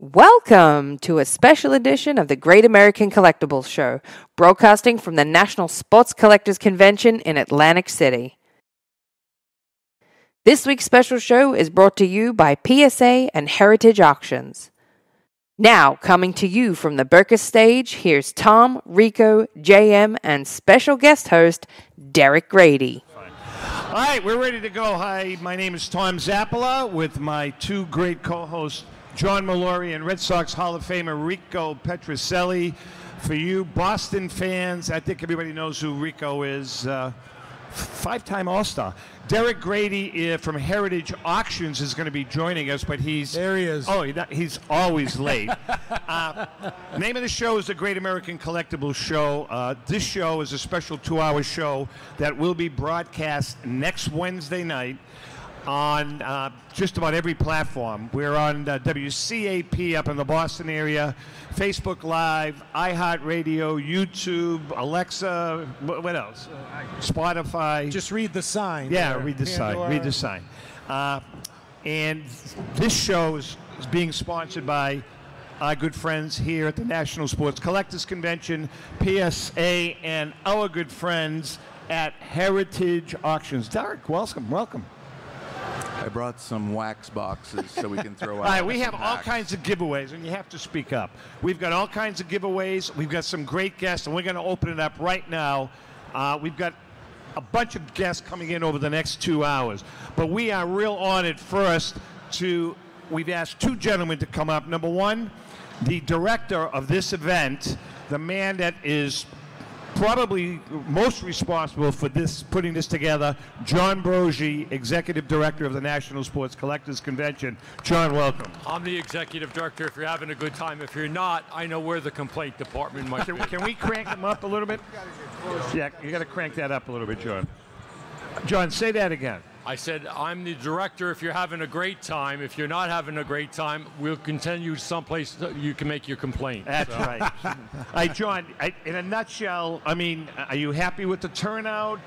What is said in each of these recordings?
Welcome to a special edition of the Great American Collectibles Show, broadcasting from the National Sports Collectors Convention in Atlantic City. This week's special show is brought to you by PSA and Heritage Auctions. Now, coming to you from the Burkus stage, here's Tom, Rico, Jame, and special guest host, Derek Grady. All right, we're ready to go. Hi, my name is Tom Zappala with my two great co-hosts, John Molori and Red Sox Hall of Famer Rico Petrocelli. For you Boston fans, I think everybody knows who Rico is. Five-time All-Star. Derek Grady from Heritage Auctions is going to be joining us, but he's... There he is. Oh, he's always late. Name of the show is the Great American Collectibles Show. This show is a special 2-hour show that will be broadcast next Wednesday night on just about every platform. We're on WCAP up in the Boston area, Facebook Live, iHeartRadio, YouTube, Alexa, what else? Spotify. Just read the sign. Yeah, there. read the sign. Read the sign. And this show is being sponsored by our good friends here at the National Sports Collectors Convention, PSA, and our good friends at Heritage Auctions. Derek, welcome. I brought some wax boxes so we can throw out. All right, we have some all hacks. kinds of giveaways, and you have to speak up. We've got all kinds of giveaways. We've got some great guests, and we're going to open it up right now. We've got a bunch of guests coming in over the next 2 hours. But we are real honored first we've asked two gentlemen to come up. Number one, the director of this event, the man that is probably most responsible for putting this together, John Broggi, Executive Director of the National Sports Collectors Convention. John, welcome. I'm the Executive Director if you're having a good time. If you're not, I know where the complaint department might be. Can we crank them up a little bit? Yeah, you got to crank that up a little bit, John. John, say that again. I said, I'm the director if you're having a great time. If you're not having a great time, we'll continue someplace you can make your complaint. That's right. All right, John, in a nutshell, I mean, are you happy with the turnout?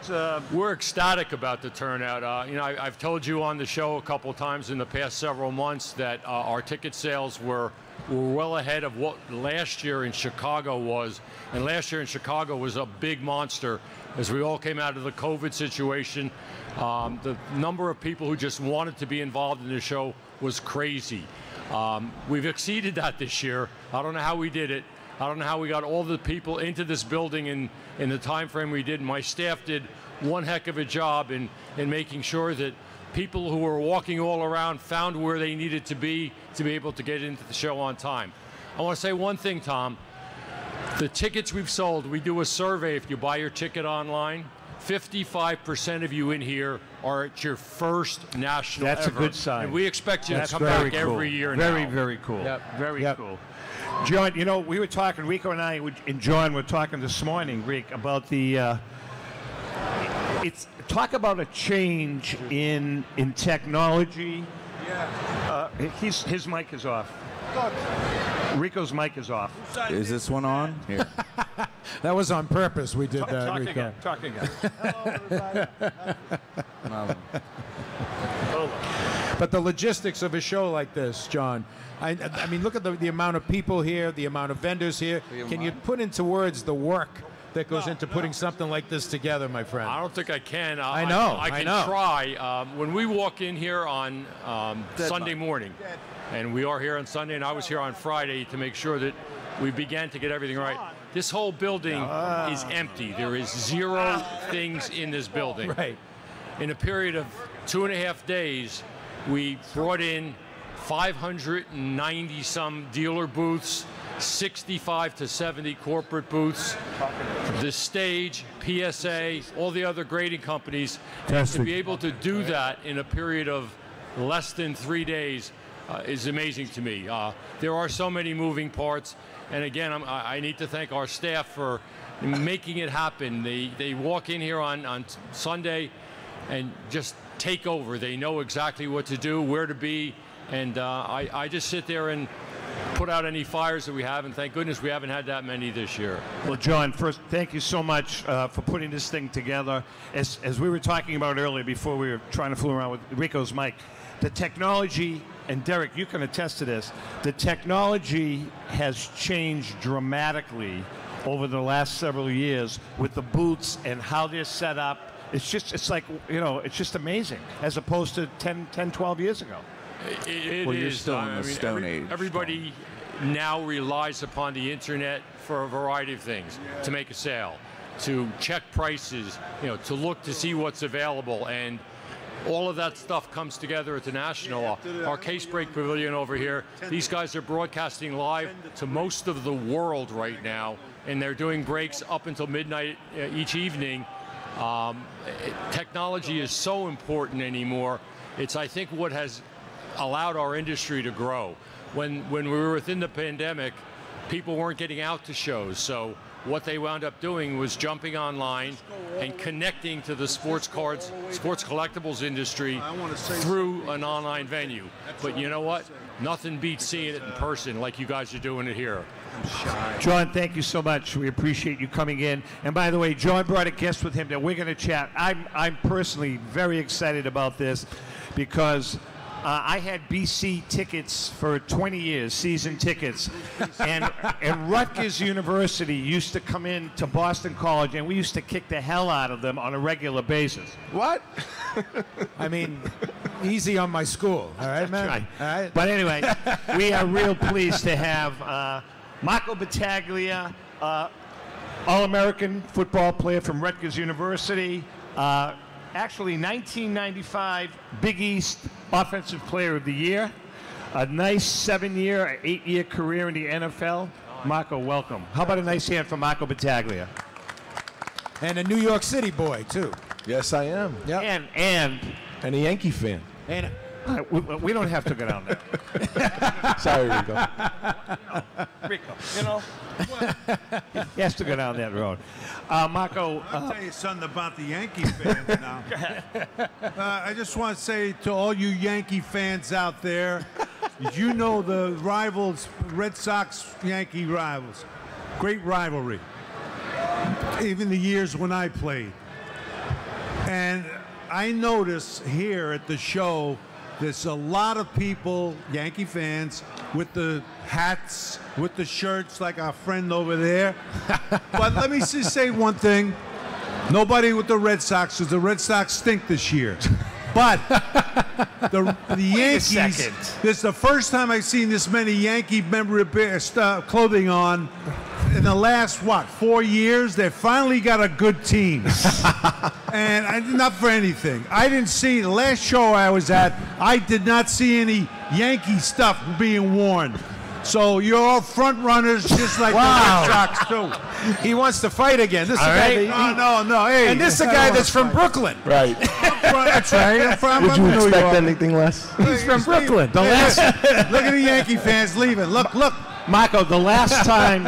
We're ecstatic about the turnout. I've told you on the show a couple times in the past several months that our ticket sales were well ahead of what last year in Chicago was. And last year in Chicago was a big monster as we all came out of the COVID situation. The number of people who just wanted to be involved in the show was crazy. We've exceeded that this year. I don't know how we did it. I don't know how we got all the people into this building in the time frame we did. My staff did one heck of a job in making sure that people who were walking all around found where they needed to be able to get into the show on time. I want to say one thing, Tom. The tickets we've sold, we do a survey if you buy your ticket online. 55% of you in here are at your first national That's ever. A good sign. And we expect you to come very back cool. every year now. Very cool. Yep. Very cool. John, you know, we were talking, Rico and I and John were talking this morning, Rick, about talk about a change in technology. Yeah. His mic is off. Rico's mic is off. Is this one on? Here. That was on purpose. We did that, Rico. Talk again. Hello, everybody. But the logistics of a show like this, John, I mean, look at the amount of people here, the amount of vendors here. Can you put into words the work that goes into putting something like this together, my friend? I don't think I can. I know. I can try. When we walk in here on Sunday morning, and we are here on Sunday, and I was here on Friday to make sure that we began to get everything right. This whole building is empty. There is zero things in this building. Right. In a period of 2.5 days, we brought in 590 some dealer booths, 65 to 70 corporate booths, the stage, PSA, all the other grading companies. And to be able to do that in a period of less than 3 days is amazing to me. There are so many moving parts, and again, I need to thank our staff for making it happen. They walk in here on Sunday and just take over. They know exactly what to do, where to be, and I just sit there and put out any fires that we have, and thank goodness we haven't had that many this year. Well, John, first, thank you so much for putting this thing together. As we were talking about earlier before we were trying to fool around with Rico's mic, the technology and Derek, you can attest to this, the technology has changed dramatically over the last several years with the booths and how they're set up. It's like, it's just amazing as opposed to 10, 12 years ago. Well, you're still in the Stone Age. Everybody now relies upon the internet for a variety of things, to make a sale, to check prices, to look to see what's available, and all of that stuff comes together at the National. Our Case Break Pavilion over here, these guys are broadcasting live to most of the world right now, and they're doing breaks up until midnight each evening. Technology is so important anymore. It's, I think, what has allowed our industry to grow. When we were within the pandemic, people weren't getting out to shows, so what they wound up doing was jumping online and connecting to the sports collectibles industry through an online venue. But you know what? Nothing beats seeing it in person like you guys are doing it here. John, thank you so much. We appreciate you coming in. And by the way, John brought a guest with him that we're going to chat. I'm personally very excited about this because I had BC tickets for 20 years, season tickets, and Rutgers University used to come in to Boston College, and we used to kick the hell out of them on a regular basis. What? I mean, easy on my school, all right, man? Right. All right. But anyway, we are real pleased to have Marco Battaglia, All-American football player from Rutgers University, actually 1995 Big East Offensive Player of the Year, a nice 7-year, 8-year career in the NFL. Marco, welcome. How about a nice hand for Marco Battaglia? And a New York City boy, too. Yes, I am. Yep. And a Yankee fan. And we don't have to go down there. Sorry, Rico. Rico, he has to go down that road. Marco. I'll tell you something about the Yankee fans now. I just want to say to all you Yankee fans out there, you know the rivals, Red Sox-Yankee rivals. Great rivalry. Even the years when I played. And I notice here at the show, there's a lot of people, Yankee fans, with the hats, with the shirts, like our friend over there. But let me just say one thing. Nobody with the Red Sox, because the Red Sox stink this year. But the Yankees, this is the first time I've seen this many Yankee memorabilia clothing on in the last, 4 years. They finally got a good team. And not for anything. I didn't see, the last show I was at, I did not see any Yankee stuff being worn. So you're all front runners, just like the Red Sox too. He wants to fight again. This is a guy no. Hey, and this is a guy that's from Brooklyn. Right. That's right. Would you expect anything less? He's from Brooklyn. The last, look at the Yankee fans leaving. Look. Marco, the last time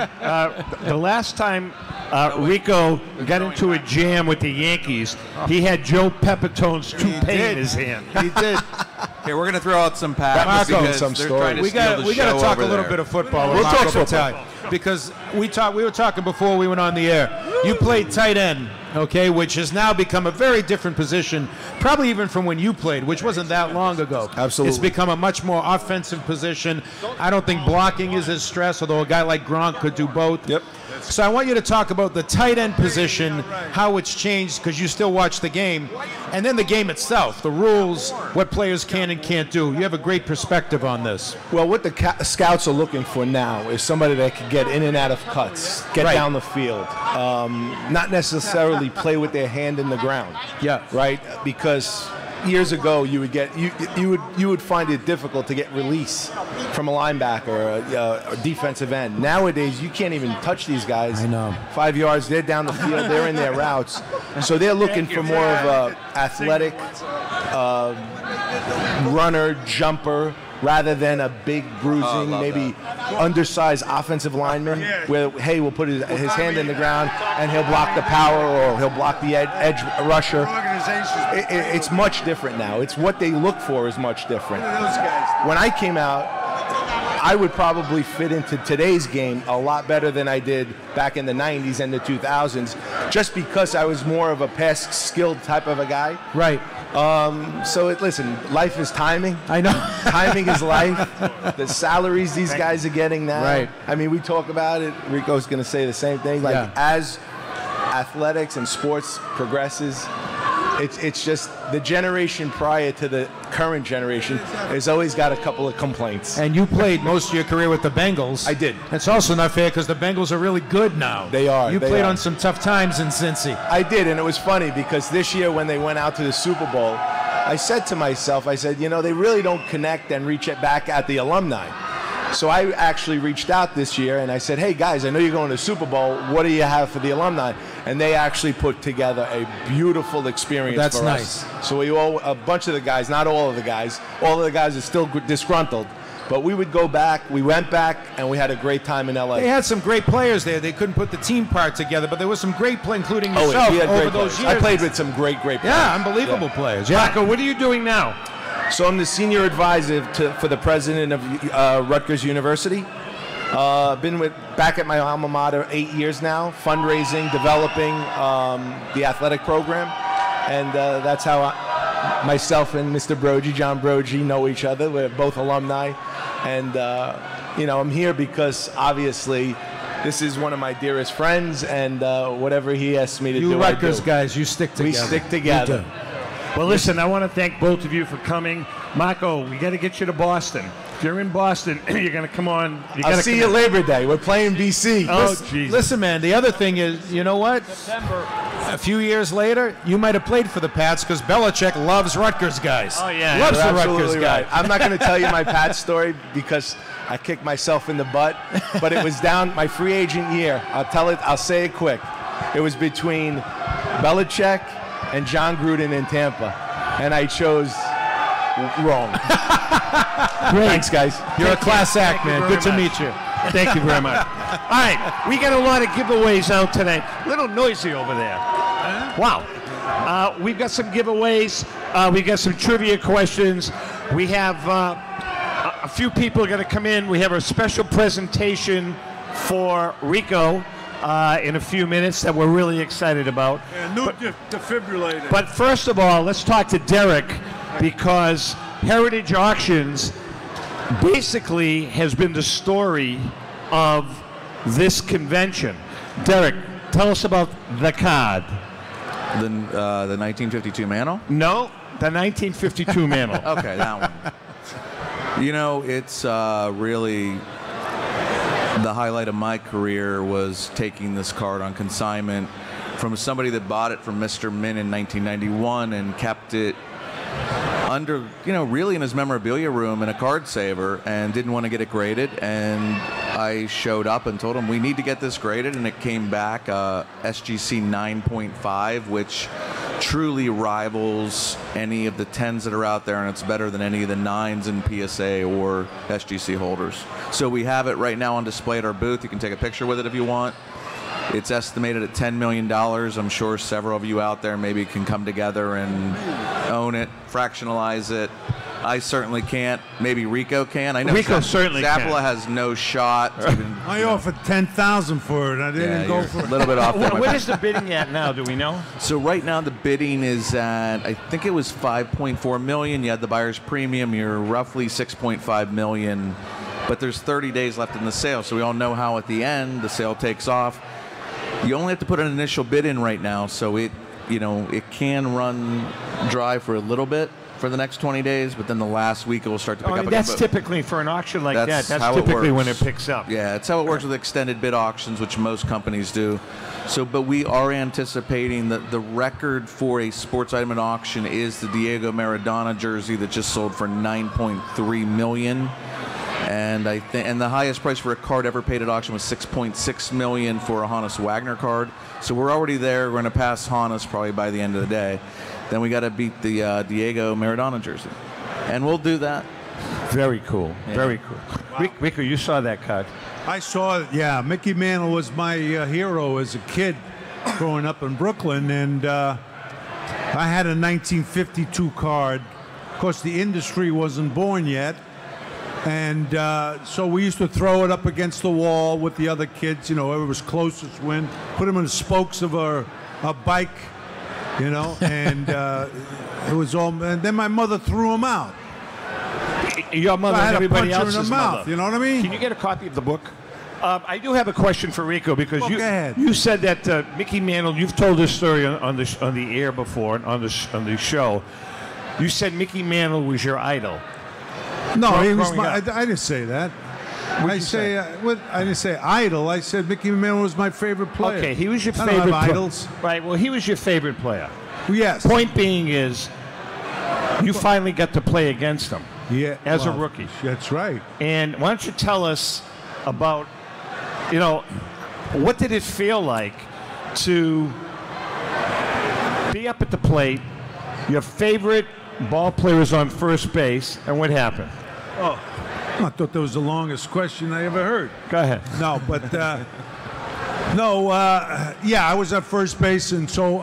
Rico got into a jam with the Yankees, he had Joe Pepitone's toupee in his hand. He did. Here, we're going to throw out some packs because some they're story. trying to We steal the got show to talk a over little there. bit of football. We'll talk football. Battaglia, because we were talking before we went on the air. You played tight end, okay, which has now become a very different position, probably even from when you played, which wasn't that long ago. Absolutely. It's become a much more offensive position. I don't think blocking is as stressed, although a guy like Gronk could do both. Yep. So I want you to talk about the tight end position, how it's changed, because you still watch the game, and then the game itself, the rules, what players can and can't do. You have a great perspective on this. Well, what the scouts are looking for now is somebody that can get in and out of cuts, get down the field, not necessarily play with their hand in the ground. Yeah. Right? Because years ago, you would find it difficult to get release from a linebacker or a defensive end. Nowadays, you can't even touch these guys. I know. 5 yards, they're down the field, they're in their routes. So they're looking for more of a athletic runner, jumper, rather than a big bruising, maybe undersized offensive lineman where, hey, we'll put his hand in the ground and he'll block the power or he'll block the edge rusher. It's much different now. It's what they look for is much different. When I came out, I would probably fit into today's game a lot better than I did back in the 90s and the 2000s, just because I was more of a pass-skilled type of a guy. Right. Listen, life is timing. I know. Timing is life. The salaries these guys are getting now. Right. I mean, we talk about it. Rico's going to say the same thing. Like, as athletics and sports progresses, it's just the generation prior to the current generation has always got a couple of complaints. And you played most of your career with the Bengals. I did. It's also not fair because the Bengals are really good now. They are. You played on some tough times in Cincy. I did, and it was funny because this year when they went out to the Super Bowl, I said to myself, I said, they really don't connect and reach it back at the alumni. So I actually reached out this year and I said, hey guys, I know you're going to the Super Bowl. What do you have for the alumni? And they actually put together a beautiful experience That's for nice. us. So a bunch of the guys, not all of the guys are still disgruntled. But we would go back, we went back, and we had a great time in LA. They had some great players there. They couldn't put the team part together, but there was some great play, including yourself, we had over great those players. years. I played with some great players. Yeah, unbelievable players. Yeah. Rocco, what are you doing now? So I'm the senior advisor for the president of Rutgers University. Been back at my alma mater 8 years now, fundraising, developing the athletic program, and that's how myself and Mr. Broggi, John Broggi, know each other. We're both alumni, and I'm here because obviously this is one of my dearest friends, and whatever he asks me to do, You Rutgers I do. guys, you stick together. We stick together. You do. Well, listen, I want to thank both of you for coming. Marco, we got to get you to Boston. If you're in Boston, you're going to come on. I'll see you Labor Day. We're playing BC. Oh, Jesus. Listen, man, the other thing is, you know what? September. A few years later, you might have played for the Pats because Belichick loves Rutgers guys. Oh, yeah. Loves You're the Rutgers absolutely guy. right. I'm not going to tell you my Pats story because I kicked myself in the butt, but it was down my free agent year. I'll say it quick. It was between Belichick and John Gruden in Tampa, and I chose wrong. Thanks, guys. You're a class act, man. Good to much. meet you. Thank you very much. All right, we got a lot of giveaways out tonight. A little noisy over there. Wow. We've got some giveaways. We've got some trivia questions. We have a few people are going to come in. We have a special presentation for Rico in a few minutes that we're really excited about. Yeah, new defibrillator. But first of all, let's talk to Derek, because Heritage Auctions basically has been the story of this convention. Derek, tell us about the card. The 1952 Mantle? No, the 1952 Mantle. Okay, that one. It's really the highlight of my career was taking this card on consignment from somebody that bought it from Mr. Min in 1991 and kept it under, really in his memorabilia room in a card saver and didn't want to get it graded. And I showed up and told him we need to get this graded, and it came back SGC 9.5, which truly rivals any of the 10s that are out there, and it's better than any of the 9s in PSA or SGC holders. So we have it right now on display at our booth. You can take a picture with it if you want. It's estimated at $10 million. I'm sure several of you out there maybe can come together and own it, fractionalize it. I certainly can't. Maybe Rico can. I know Rico certainly Zappala can. has no shot. I offered $10,000 for it. I didn't go for a it. little bit off there. What is the bidding at now? Do we know? So right now the bidding is at, I think it was 5.4 million. You had the buyer's premium. You're roughly 6.5 million. But there's 30 days left in the sale, so we all know how at the end the sale takes off. You only have to put an initial bid in right now, so it can run dry for a little bit for the next 20 days, but then the last week it will start to pick up again. That's typically for an auction like that. That's how typically it when works. it picks up. Yeah, it's how it works with extended bid auctions, which most companies do. So, but we are anticipating that the record for a sports item at auction is the Diego Maradona jersey that just sold for $9.3 million. And and the highest price for a card ever paid at auction was $6.6 million for a Hannes Wagner card. So we're already there. We're going to pass Hannes probably by the end of the day. Then we got to beat the Diego Maradona jersey, and we'll do that. Very cool. Yeah. Very cool. Wow. Rico, you saw that card. I saw it. Yeah, Mickey Mantle was my hero as a kid growing up in Brooklyn, and I had a 1952 card. Of course, the industry wasn't born yet. And so we used to throw it up against the wall with the other kids, whoever was closest win. Put them in the spokes of a bike, and it was all. And then my mother threw them out. Your mother I had and to everybody punch her in else's the mouth. mother. You know what I mean? Can you get a copy of the book? I do have a question for Rico because Go ahead. you said that Mickey Mantle. You've told this story on the air before on the show. You said Mickey Mantle was your idol. No, he was growing my. up. I didn't say that. What'd you say? I didn't say idol. I said Mickey Mantle was my favorite player. Okay, he was your I favorite. don't have idols. Right. Well, he was your favorite player. Yes. Point being is, you finally got to play against him. Yeah. As a rookie. That's right. And why don't you tell us about, what did it feel like to be up at the plate, your favorite ball player is on first base, and what happened? Oh, I thought that was the longest question I ever heard. Go ahead. No, but yeah, I was at first base, and so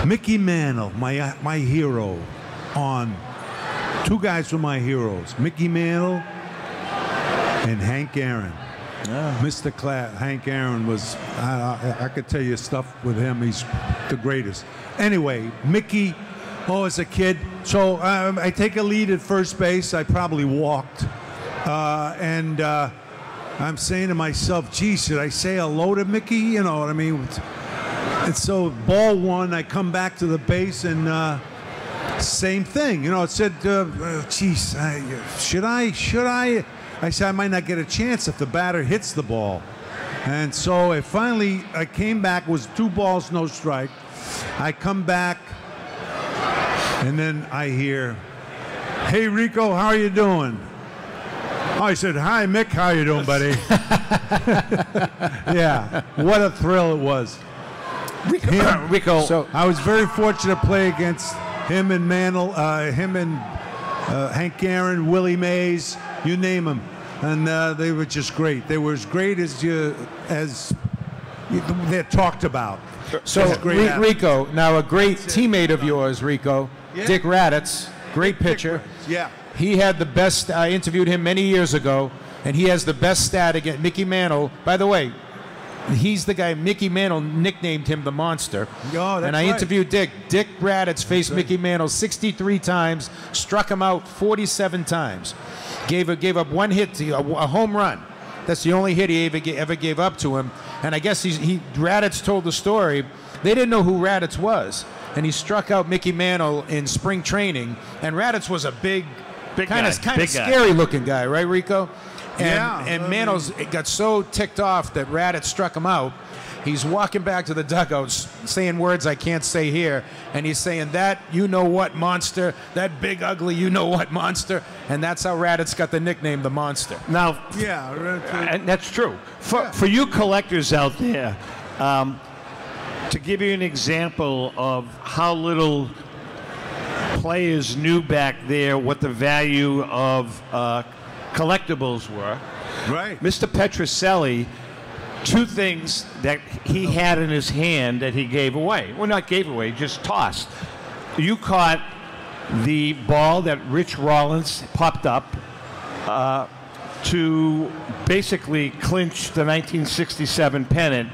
Mickey Mantle, my hero, on two guys were my heroes, Mickey Mantle and Hank Aaron. Mr. Hank Aaron was, I could tell you stuff with him. He's the greatest. Anyway, Mickey, as a kid, so I take a lead at first base. I probably walked. And I'm saying to myself, gee, should I say hello to Mickey? You know what I mean? And so ball one, I come back to the base and same thing. It said, geez, should I? I said, I might not get a chance if the batter hits the ball. And so I came back, it was 2 balls, no strike. I come back, and then I hear, hey, Rico, how are you doing? I said, hi, Mick, how you doing, buddy? Yeah, what a thrill it was. Rico. So I was very fortunate to play against him and Mantle, him and Hank Aaron, Willie Mays, you name them. And they were just great. They were as great as they're talked about. So, Rico, now a great teammate of yours, Rico, Yeah. Dick Raditz, great pitcher. Yeah. He had the best, I interviewed him many years ago, and he has the best stat against Mickey Mantle. By the way, he's the guy, Mickey Mantle nicknamed him the Monster. Oh, that's and I right. interviewed Dick. Dick Raditz faced Mickey Mantle 63 times, struck him out 47 times. Gave up one hit, a home run. That's the only hit he ever gave up to him. And I guess Raditz told the story. They didn't know who Raditz was. And he struck out Mickey Mantle in spring training. And Raditz was a big kind of scary looking guy, right, Rico? And Mantle's got so ticked off that Raditz struck him out. He's walking back to the dugouts saying words I can't say here. And he's saying, that you-know-what monster, that big, ugly you-know-what monster. And that's how Raditz got the nickname the Monster. Now, and that's true. For you collectors out there, to give you an example of how little players knew back there what the value of collectibles were. Right. Mr. Petrocelli, 2 things that he had in his hand that he gave away. Well, not gave away, just tossed. You caught the ball that Rich Rollins popped up to basically clinch the 1967 pennant.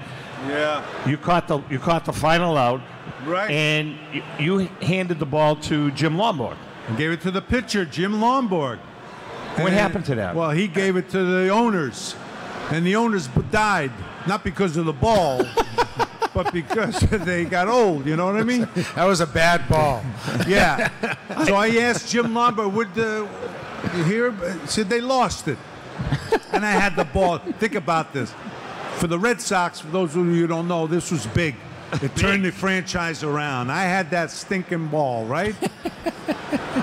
Yeah. You caught the final out. Right. And you handed the ball to Jim Lomborg. And gave it to the pitcher, Jim Lomborg. What happened to that? Well, he gave it to the owners. And the owners died, not because of the ball, but because they got old, you know what I mean? That was a bad ball. Yeah. So I asked Jim Lomborg, you hear? Said they lost it. And I had the ball. Think about this. For the Red Sox, for those of you who don't know, this was big. It turned the franchise around. I had that stinking ball, right?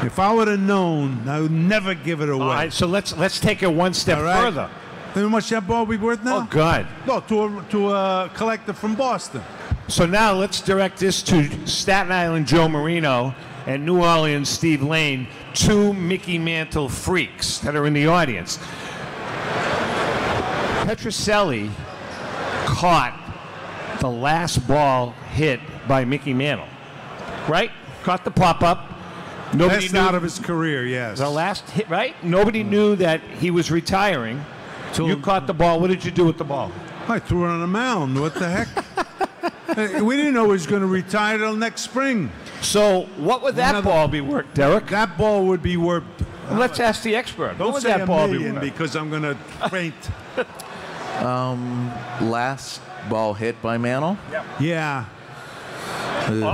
If I would have known, I would never give it away. All right, so let's take it one step further. How much that ball be worth now? Oh, God. No, to a collector from Boston. So now let's direct this to Staten Island Joe Marino and New Orleans Steve Lane, 2 Mickey Mantle freaks that are in the audience. Petrocelli caught the last ball hit by Mickey Mantle, right? Caught the pop-up. Nobody Best knew out of his career, yes. the last hit, right? Nobody knew that he was retiring. You caught the ball. What did you do with the ball? I threw it on the mound. What the heck? We didn't know he was going to retire till next spring. So what would that ball be worth, Derek? That ball would be worth. Let's ask the expert. Don't What would say that a ball be million worth? because I'm going to faint. Last ball hit by Mantle. Yeah.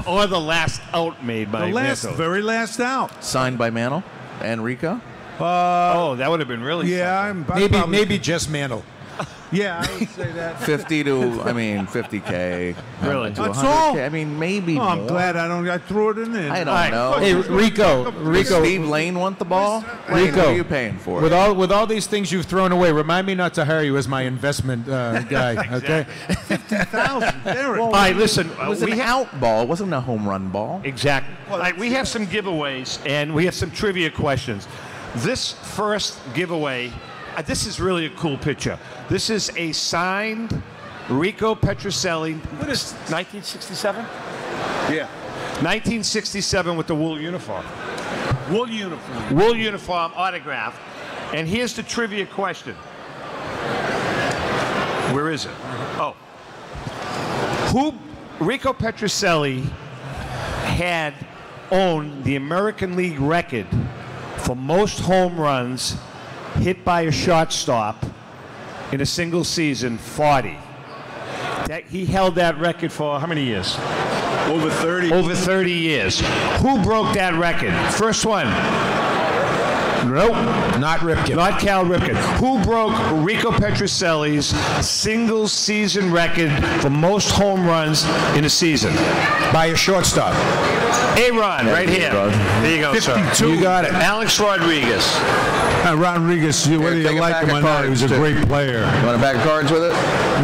Or the last out made by Mantle. Very last out. Signed by Mantle and Rico. Oh, that would have been really Yeah, Maybe just Mantle. Yeah, I would say that. 50K. Really? To That's 100K. all? I mean, maybe Oh, I'm more. glad I threw it in there. I don't know. Hey, Rico, Does Steve Lane want the ball? Lane, Rico, what are you paying for? with all these things you've thrown away, remind me not to hire you as my investment guy. Okay. 50,000. Derek. All right, listen. It was an out ball. It wasn't a home run ball. Exactly. All right, we have some giveaways, and we have some trivia questions. This first giveaway, this is really a cool picture. This is a signed Rico Petrocelli. What is 1967? Yeah. 1967 with the wool uniform. Wool uniform autograph. And here's the trivia question. Where is it? Oh. Rico Petrocelli had owned the American League record for most home runs hit by a shortstop in a single season, 40. He held that record for how many years? Over 30. Over 30 years. Who broke that record? First one. Nope. Not Ripken. Not Cal Ripken. Who broke Rico Petrocelli's single season record for most home runs in a season? By a shortstop. A-Ron, right here. There you go, 52. sir. You got it. Alex Rodriguez. Rodriguez, whether take you a like pack him or of not, he was a cards, too. great player. You want a bag of cards with it?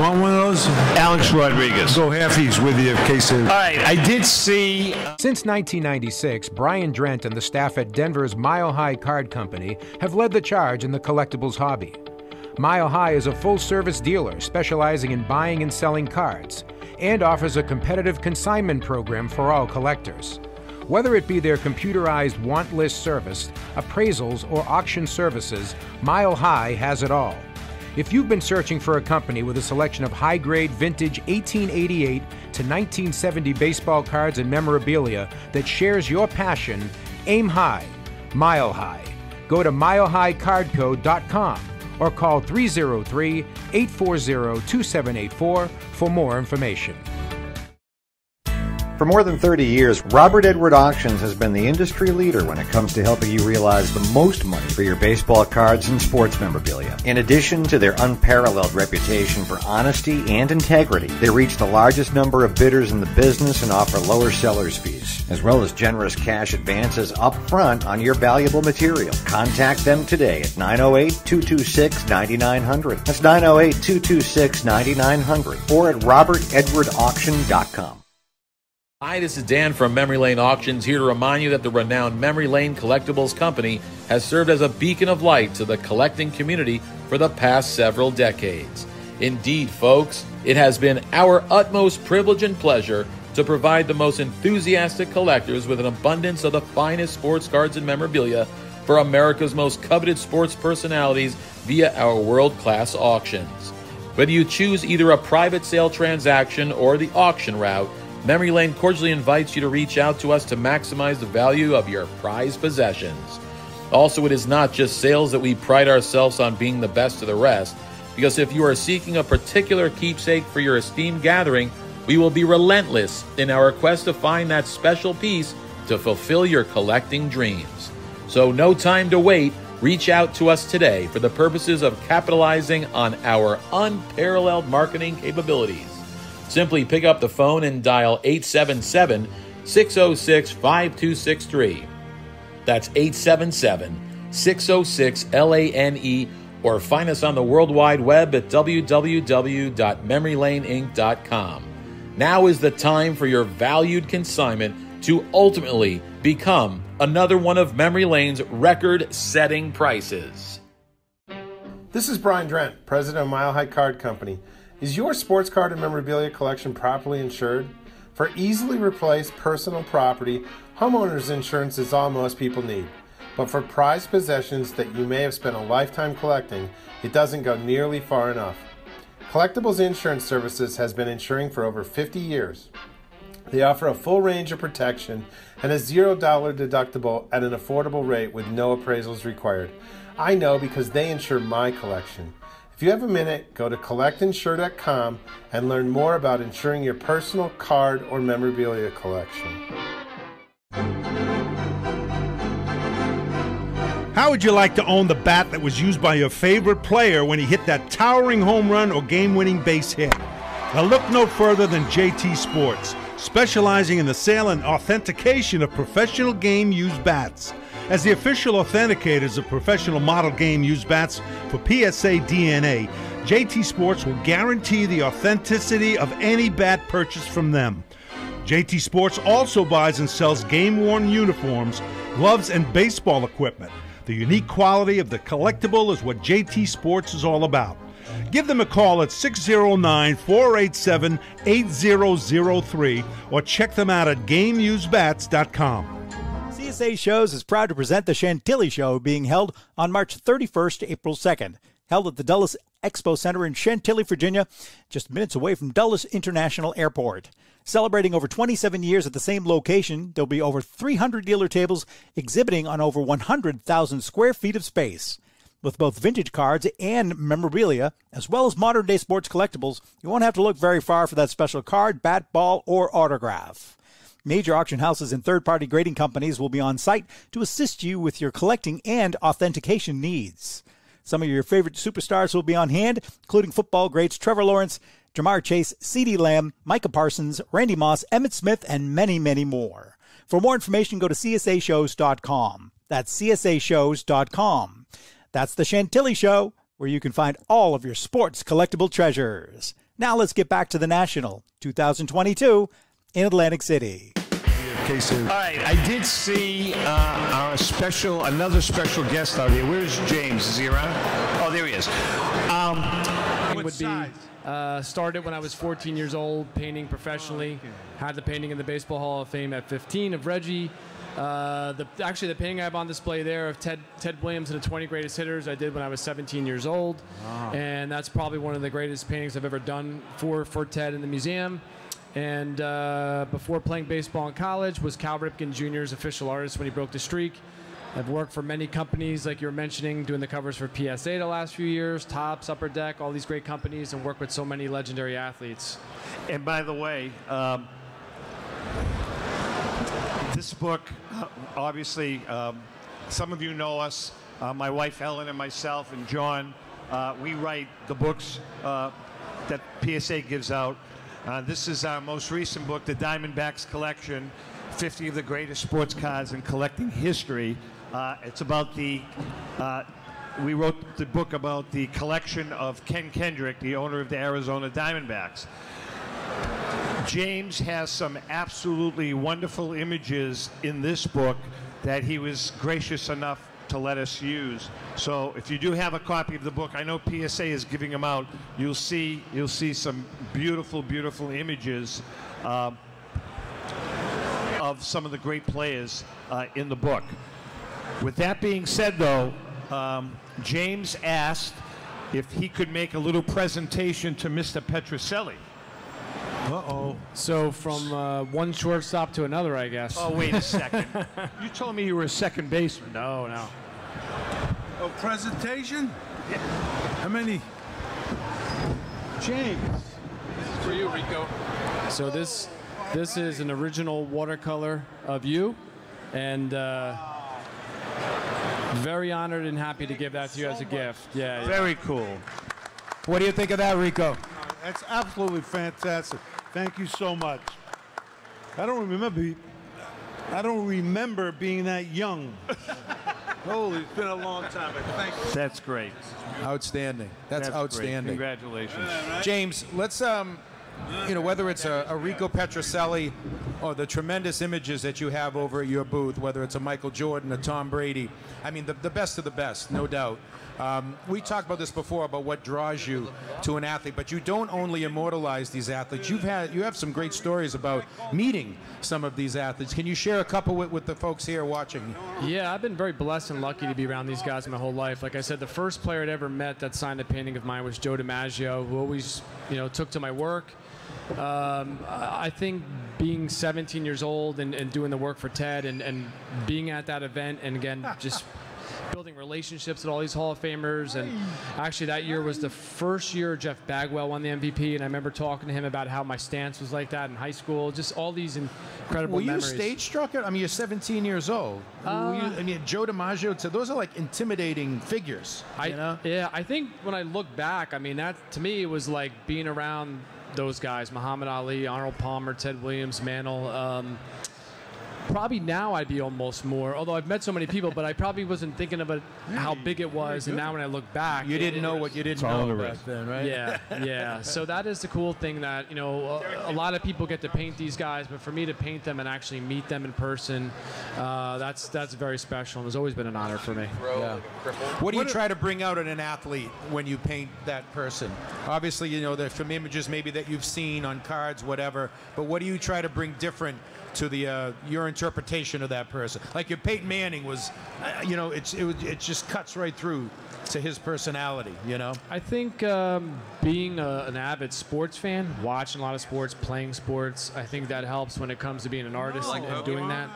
Want one of those? Alex Rodriguez. Go halfies with you in case of. All right, I did see. Since 1996, Brian Drent and the staff at Denver's Mile High Card Company have led the charge in the collectibles hobby. Mile High is a full-service dealer specializing in buying and selling cards and offers a competitive consignment program for all collectors. Whether it be their computerized want list service, appraisals, or auction services, Mile High has it all. If you've been searching for a company with a selection of high-grade vintage 1888 to 1970 baseball cards and memorabilia that shares your passion, aim high, Mile High. Go to milehighcardco.com or call 303-840-2784 for more information. For more than 30 years, Robert Edward Auctions has been the industry leader when it comes to helping you realize the most money for your baseball cards and sports memorabilia. In addition to their unparalleled reputation for honesty and integrity, they reach the largest number of bidders in the business and offer lower seller's fees, as well as generous cash advances up front on your valuable material. Contact them today at 908-226-9900. That's 908-226-9900 or at robertedwardauction.com. Hi, this is Dan from Memory Lane Auctions, here to remind you that the renowned Memory Lane Collectibles Company has served as a beacon of light to the collecting community for the past several decades. Indeed, folks, it has been our utmost privilege and pleasure to provide the most enthusiastic collectors with an abundance of the finest sports cards and memorabilia for America's most coveted sports personalities via our world-class auctions. Whether you choose either a private sale transaction or the auction route, Memory Lane cordially invites you to reach out to us to maximize the value of your prized possessions. Also, it is not just sales that we pride ourselves on being the best of the rest, because if you are seeking a particular keepsake for your esteemed gathering, we will be relentless in our quest to find that special piece to fulfill your collecting dreams. So no time to wait. Reach out to us today for the purposes of capitalizing on our unparalleled marketing capabilities. Simply pick up the phone and dial 877-606-5263. That's 877-606-LANE, or find us on the World Wide Web at www.memorylaneinc.com. Now is the time for your valued consignment to ultimately become another one of Memory Lane's record-setting prices. This is Brian Drent, president of Mile High Card Company. Is your sports card and memorabilia collection properly insured? For easily replaced personal property, homeowners insurance is all most people need. But for prized possessions that you may have spent a lifetime collecting, it doesn't go nearly far enough. Collectibles Insurance Services has been insuring for over 50 years. They offer a full range of protection and a $0 deductible at an affordable rate with no appraisals required. I know because they insure my collection. If you have a minute, go to collectinsure.com and learn more about insuring your personal card or memorabilia collection. How would you like to own the bat that was used by your favorite player when he hit that towering home run or game-winning base hit? Now look no further than JT Sports, specializing in the sale and authentication of professional game-used bats. As the official authenticators of professional model game-used bats for PSA DNA, JT Sports will guarantee the authenticity of any bat purchased from them. JT Sports also buys and sells game-worn uniforms, gloves, and baseball equipment. The unique quality of the collectible is what JT Sports is all about. Give them a call at 609-487-8003 or check them out at GameUseBats.com. CSA Shows is proud to present the Chantilly Show, being held on March 31st to April 2nd. Held at the Dulles Expo Center in Chantilly, Virginia, just minutes away from Dulles International Airport. Celebrating over 27 years at the same location, there'll be over 300 dealer tables exhibiting on over 100,000 square feet of space. With both vintage cards and memorabilia, as well as modern-day sports collectibles, you won't have to look very far for that special card, bat, ball, or autograph. Major auction houses and third-party grading companies will be on site to assist you with your collecting and authentication needs. Some of your favorite superstars will be on hand, including football greats Trevor Lawrence, Jamar Chase, CeeDee Lamb, Micah Parsons, Randy Moss, Emmitt Smith, and many, many more. For more information, go to csashows.com. That's csashows.com. That's the Chantilly Show, where you can find all of your sports collectible treasures. Now let's get back to the National 2022 in Atlantic City. All right, I did see another special guest out here. Where's James? Is he around? Oh, there he is. Started when I was 14 years old, painting professionally. Had the painting in the Baseball Hall of Fame at 15 of Reggie. The painting I have on display there of Ted Williams and the 20 greatest hitters I did when I was 17 years old. Wow. And that's probably one of the greatest paintings I've ever done for Ted in the museum. And before playing baseball in college, was Cal Ripken Jr.'s official artist when he broke the streak. I've worked for many companies, like you were mentioning, doing the covers for PSA the last few years, Topps, Upper Deck, all these great companies, and worked with so many legendary athletes. And by the way, this book, obviously, some of you know us, my wife Ellen and myself and John, we write the books that PSA gives out. This is our most recent book, The Diamondbacks Collection, 50 of the greatest sports cards in collecting history. It's about we wrote the book about the collection of Ken Kendrick, the owner of the Arizona Diamondbacks. James has some absolutely wonderful images in this book that he was gracious enough to let us use. So if you do have a copy of the book, I know PSA is giving them out. You'll see some beautiful, beautiful images of some of the great players in the book. With that being said, though, James asked if he could make a little presentation to Mr. Petrocelli. Uh-oh. So from one shortstop to another, I guess. Oh, wait a second. You told me you were a second baseman. No. Oh, presentation? Yeah. How many? James. This is for you, Rico. So this is an original watercolor of you, and very honored and happy to give that to you as a gift. Yeah. Very cool. What do you think of that, Rico? That's absolutely fantastic. Thank you so much. I don't remember being that young. Holy, it's been a long time. But thank you. That's great. Outstanding. That's outstanding. Great. Congratulations. James, let's whether it's a Rico Petrocelli Oh, the tremendous images that you have over at your booth, whether it's a Michael Jordan, a Tom Brady. I mean, the best of the best, no doubt. We talked about this before, about what draws you to an athlete, but you don't only immortalize these athletes. You have some great stories about meeting some of these athletes. Can you share a couple with the folks here watching? Yeah, I've been very blessed and lucky to be around these guys my whole life. Like I said, the first player I'd ever met that signed a painting of mine was Joe DiMaggio, who always, took to my work. I think being 17 years old and doing the work for Ted and being at that event, and again, just building relationships with all these Hall of Famers. And actually that year was the first year Jeff Bagwell won the MVP, and I remember talking to him about how my stance was like that in high school. Just all these incredible memories. Were you stage struck? I mean, you're 17 years old. I mean, Joe DiMaggio, those are like intimidating figures. Yeah, I think when I look back, I mean, that to me it was like being around those guys: Muhammad Ali, Arnold Palmer, Ted Williams, Mantle. Probably now I'd be almost more, although I've met so many people, but I probably wasn't thinking about how big it was. And now when I look back, you didn't know what you didn't know back then, right? Yeah. So that is the cool thing that, a lot of people get to paint these guys, but for me to paint them and actually meet them in person, that's very special, and it's always been an honor for me. Yeah. What do you try to bring out in an athlete when you paint that person? Obviously, there's some images maybe that you've seen on cards, whatever, but what do you try to bring different to the your interpretation of that person? Like your Peyton Manning was, it just cuts right through to his personality. I think being an avid sports fan, watching a lot of sports, playing sports, I think that helps when it comes to being an artist and doing that.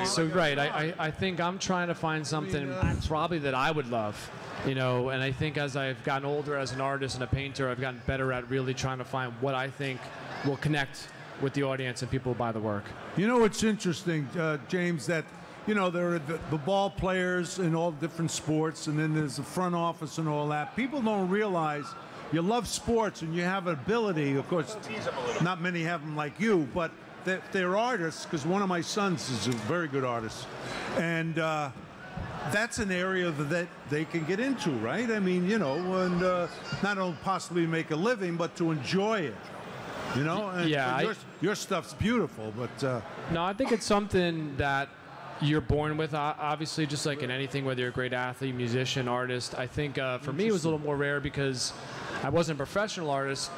So right, I think I'm trying to find something probably that I would love. And I think as I've gotten older as an artist and a painter, I've gotten better at really trying to find what I think will connect with the audience and people who buy the work. What's interesting, James, that there are the ball players in all different sports, and then there's the front office and all that. People don't realize you love sports and you have an ability. Of course, not many have them like you, but they're artists, because one of my sons is a very good artist. And that's an area that they can get into, right? I mean, and not only possibly make a living, but to enjoy it. And your stuff's beautiful, but no, I think it's something that you're born with, obviously, just like in anything, whether you're a great athlete, musician, artist. I think for me it was a little more rare because I wasn't a professional artist,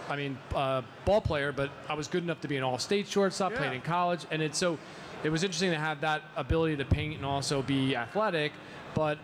ball player, but I was good enough to be an all-state shortstop, played in college, and it was interesting to have that ability to paint and also be athletic. But,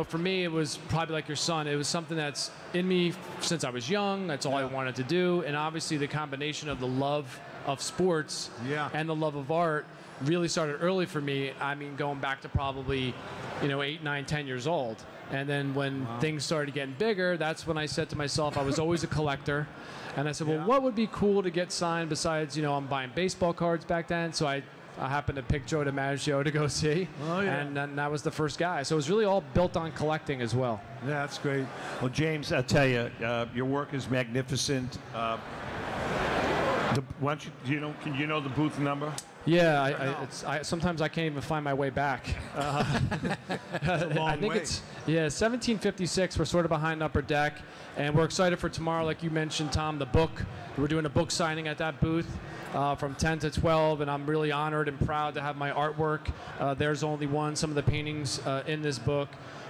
for me, it was probably like your son. It was something that's in me since I was young. That's all I wanted to do. And obviously the combination of the love of sports and the love of art really started early for me. I mean, going back to probably, 8, 9, 10 years old. And then when things started getting bigger, that's when I said to myself, I was always a collector. And I said, well, what would be cool to get signed besides, I'm buying baseball cards back then. So I happened to pick Joe DiMaggio to go see, and then that was the first guy. So it was really all built on collecting as well. Yeah, that's great. Well, James, I'll tell you, your work is magnificent. Why don't you, can you know the booth number? Yeah, sometimes I can't even find my way back. I think it's 1756. We're sort of behind Upper Deck, and we're excited for tomorrow, like you mentioned, Tom, the book. We're doing a book signing at that booth. From 10 to 12, and I'm really honored and proud to have my artwork. There's only one, some of the paintings in this book.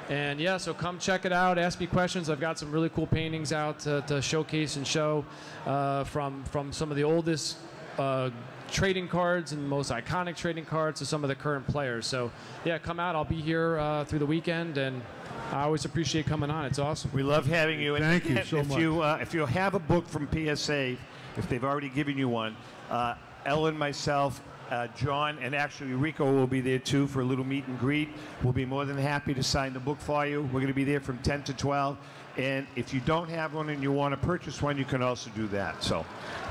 And so come check it out, ask me questions. I've got some really cool paintings out to showcase and show from some of the oldest trading cards and most iconic trading cards to some of the current players. So come out. I'll be here through the weekend, and I always appreciate coming on. It's awesome. We love having you. Thank you so much. If you have a book from PSA, if they've already given you one, Ellen, myself, John, and actually Rico will be there too for a little meet and greet. We'll be more than happy to sign the book for you. We're going to be there from 10 to 12. And if you don't have one and you want to purchase one, you can also do that. So,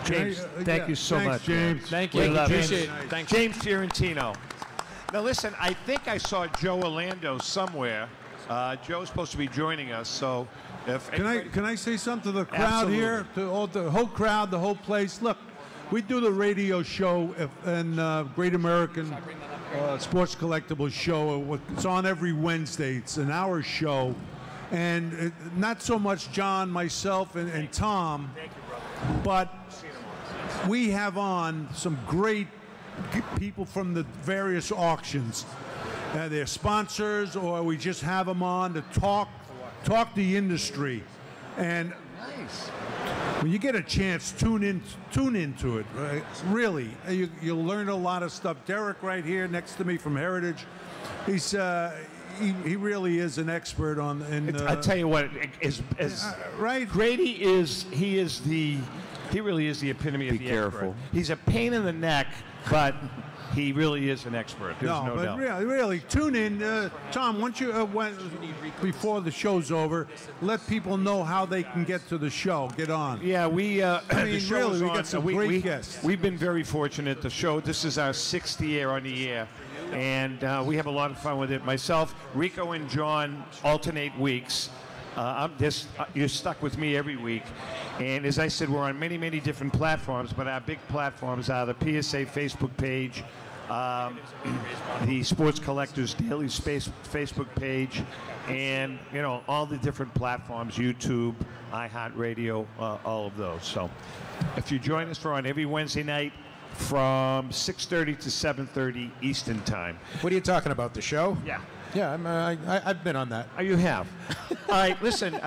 James, thank you so much, James. Thank you. Appreciate it. Thanks. James Fiorentino. Now, listen, I think I saw Joe Orlando somewhere. Joe's supposed to be joining us, so... Can I say something to the crowd here, to all the whole crowd, the whole place? Look, we do the radio show and Great American Sports Collectibles show. It's on every Wednesday. It's an hour show, and not so much John, myself, and Tom, but we have on some great people from the various auctions. They're sponsors, or we just have them on to talk the industry. And when you get a chance, tune into it. Right? Really, you'll learn a lot of stuff. Derek, right here next to me from Heritage, he's he really is an expert on. I tell you what, right? Grady he really is the epitome of the expert. He's a pain in the neck, but he really is an expert. There's no doubt. Really, tune in. Tom, once you before the show's over, let people know how they can get to the show. Get on. Yeah, we got some great guests. We've been very fortunate. The show, this is our 6th year on the air, and we have a lot of fun with it. Myself, Rico, and John alternate weeks. You're stuck with me every week. And as I said, we're on many, many different platforms, but our big platforms are the PSA Facebook page, the Sports Collectors Daily Facebook page, and, all the different platforms, YouTube, iHeartRadio, all of those. So if you join us, we're on every Wednesday night from 6:30 to 7:30 Eastern Time. What are you talking about, the show? Yeah. Yeah, I've been on that. Oh, you have? All right, listen,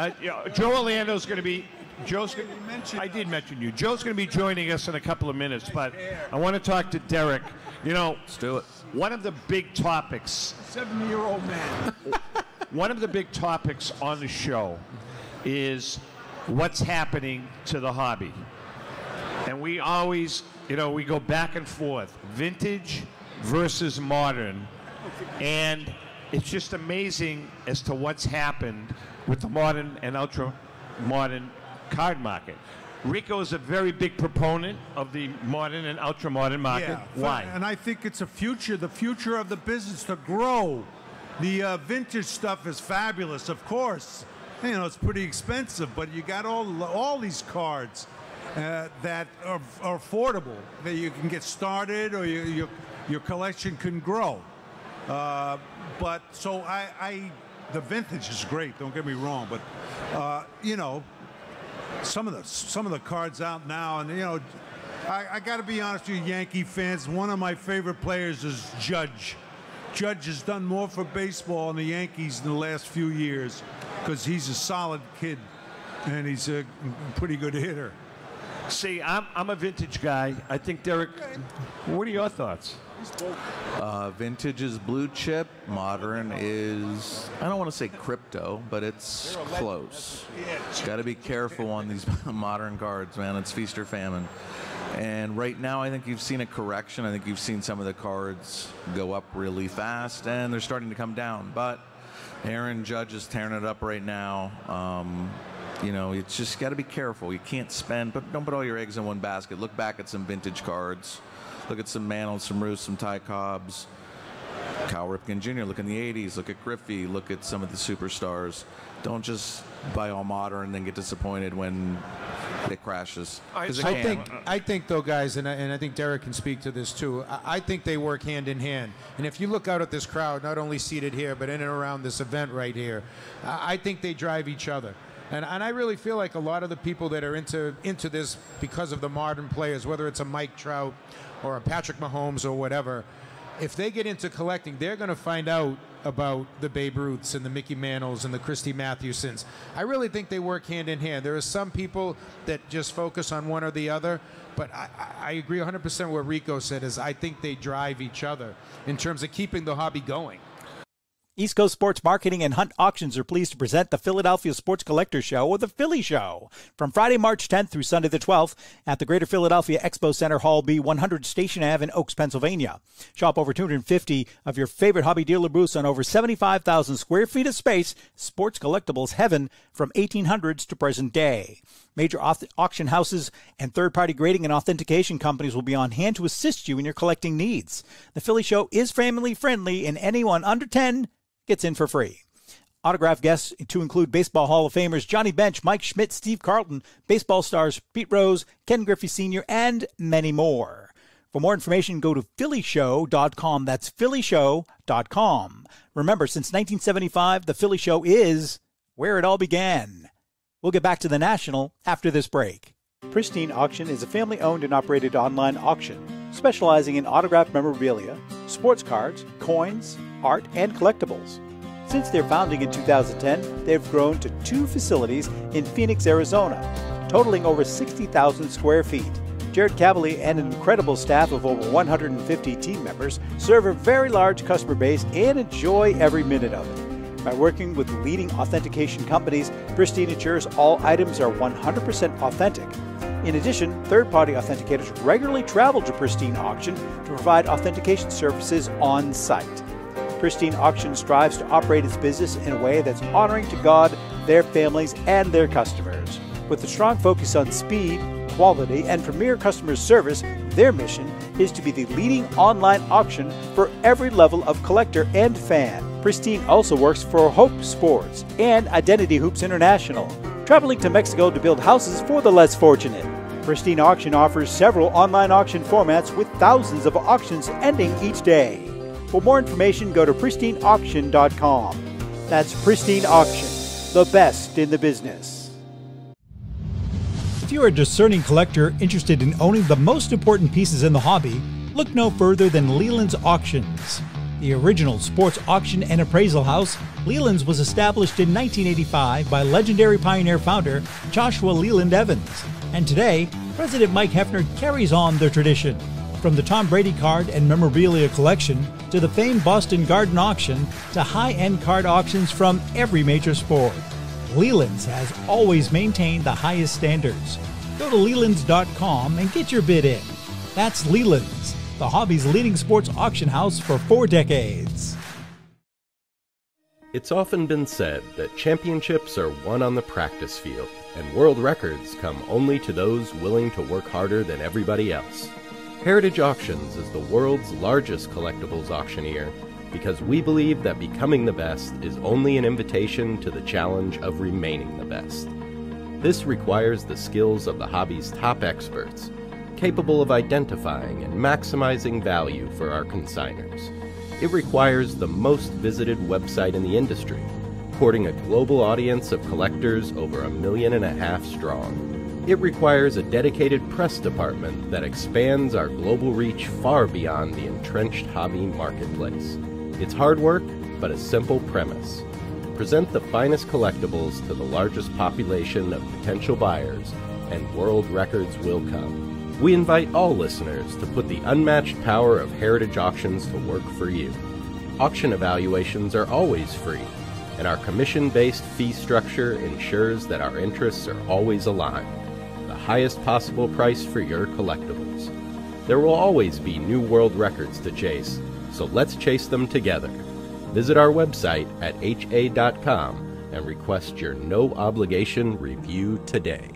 Joe Orlando's going to be... I did mention you. Joe's going to be joining us in a couple of minutes, but I want to talk to Derek. Let's do it. One of the big topics... 7-year-old man. One of the big topics on the show is what's happening to the hobby. And we always, we go back and forth. Vintage versus modern. And it's just amazing as to what's happened with the modern and ultra-modern card market. Rico is a very big proponent of the modern and ultra-modern market. Yeah, why? And I think it's the future of the business to grow. The vintage stuff is fabulous, of course. It's pretty expensive, but you got all these cards that are affordable, that you can get started, or your collection can grow. But so the vintage is great. Don't get me wrong, but some of the cards out now, and I got to be honest with you, Yankee fans. One of my favorite players is Judge. Judge has done more for baseball and the Yankees in the last few years because he's a solid kid and he's a pretty good hitter. See, I'm a vintage guy. I think Derek. What are your thoughts? Vintage is blue chip. Modern is, I don't want to say crypto, but it's close. Got to be careful on these modern cards, man. It's feast or famine. And right now, I think you've seen a correction. I think you've seen some of the cards go up really fast, and they're starting to come down. But Aaron Judge is tearing it up right now. It's just got to be careful. You can't spend, but don't put all your eggs in one basket. Look back at some vintage cards. Look at some Mantle, some Roos, some Ty Cobbs, Cal Ripken Jr. Look in the 80s. Look at Griffey. Look at some of the superstars. Don't just buy all modern and then get disappointed when it crashes. I think though, guys, and I think Derek can speak to this too. I think they work hand in hand. And if you look out at this crowd, not only seated here, but in and around this event right here, I think they drive each other. And I really feel like a lot of the people that are into this because of the modern players, whether it's a Mike Trout or a Patrick Mahomes or whatever, if they get into collecting, they're going to find out about the Babe Ruths and the Mickey Mantles and the Christy Mathewsons. I really think they work hand in hand. There are some people that just focus on one or the other, but I agree 100% with what Rico said, is I think they drive each other in terms of keeping the hobby going. East Coast Sports Marketing and Hunt Auctions are pleased to present the Philadelphia Sports Collectors Show, or the Philly Show, from Friday, March 10th through Sunday the 12th at the Greater Philadelphia Expo Center, Hall B, 100 Station Ave in Oaks, Pennsylvania. Shop over 250 of your favorite hobby dealer booths on over 75,000 square feet of space. Sports Collectibles heaven from 1800s to present day. Major auction houses and third-party grading and authentication companies will be on hand to assist you in your collecting needs. The Philly Show is family-friendly, and anyone under 10 gets in for free. Autograph guests to include Baseball Hall of Famers Johnny Bench, Mike Schmidt, Steve Carlton, baseball stars Pete Rose, Ken Griffey Sr., and many more. For more information, go to phillyshow.com. That's phillyshow.com. Remember, since 1975, the Philly Show is where it all began. We'll get back to the National after this break. Pristine Auction is a family-owned and operated online auction specializing in autographed memorabilia, sports cards, coins, art, and collectibles. Since their founding in 2010, they've grown to 2 facilities in Phoenix, Arizona, totaling over 60,000 square feet. Jared Cavalier and an incredible staff of over 150 team members serve a very large customer base and enjoy every minute of it. By working with leading authentication companies, Pristine ensures all items are 100% authentic. In addition, third-party authenticators regularly travel to Pristine Auction to provide authentication services on site. Pristine Auction strives to operate its business in a way that's honoring to God, their families, and their customers. With a strong focus on speed, quality, and premier customer service, their mission is to be the leading online auction for every level of collector and fan. Pristine also works for Hope Sports and Identity Hoops International, traveling to Mexico to build houses for the less fortunate. Pristine Auction offers several online auction formats with thousands of auctions ending each day. For more information, go to pristineauction.com. That's Pristine Auction, the best in the business. If you're a discerning collector interested in owning the most important pieces in the hobby, look no further than Leland's Auctions. The original sports auction and appraisal house, Leland's was established in 1985 by legendary Pioneer founder Joshua Leland Evans, and today, President Mike Hefner carries on the tradition. From the Tom Brady card and memorabilia collection, to the famed Boston Garden Auction, to high-end card auctions from every major sport, Leland's has always maintained the highest standards. Go to Lelands.com and get your bid in. That's Leland's, the hobby's leading sports auction house for 4 decades. It's often been said that championships are won on the practice field, and world records come only to those willing to work harder than everybody else. Heritage Auctions is the world's largest collectibles auctioneer because we believe that becoming the best is only an invitation to the challenge of remaining the best. This requires the skills of the hobby's top experts, capable of identifying and maximizing value for our consigners. It requires the most visited website in the industry, courting a global audience of collectors over 1.5 million strong. It requires a dedicated press department that expands our global reach far beyond the entrenched hobby marketplace. It's hard work, but a simple premise. Present the finest collectibles to the largest population of potential buyers, and world records will come. We invite all listeners to put the unmatched power of Heritage Auctions to work for you. Auction evaluations are always free, and our commission-based fee structure ensures that our interests are always aligned. The highest possible price for your collectibles. There will always be new world records to chase, so let's chase them together. Visit our website at ha.com and request your no-obligation review today.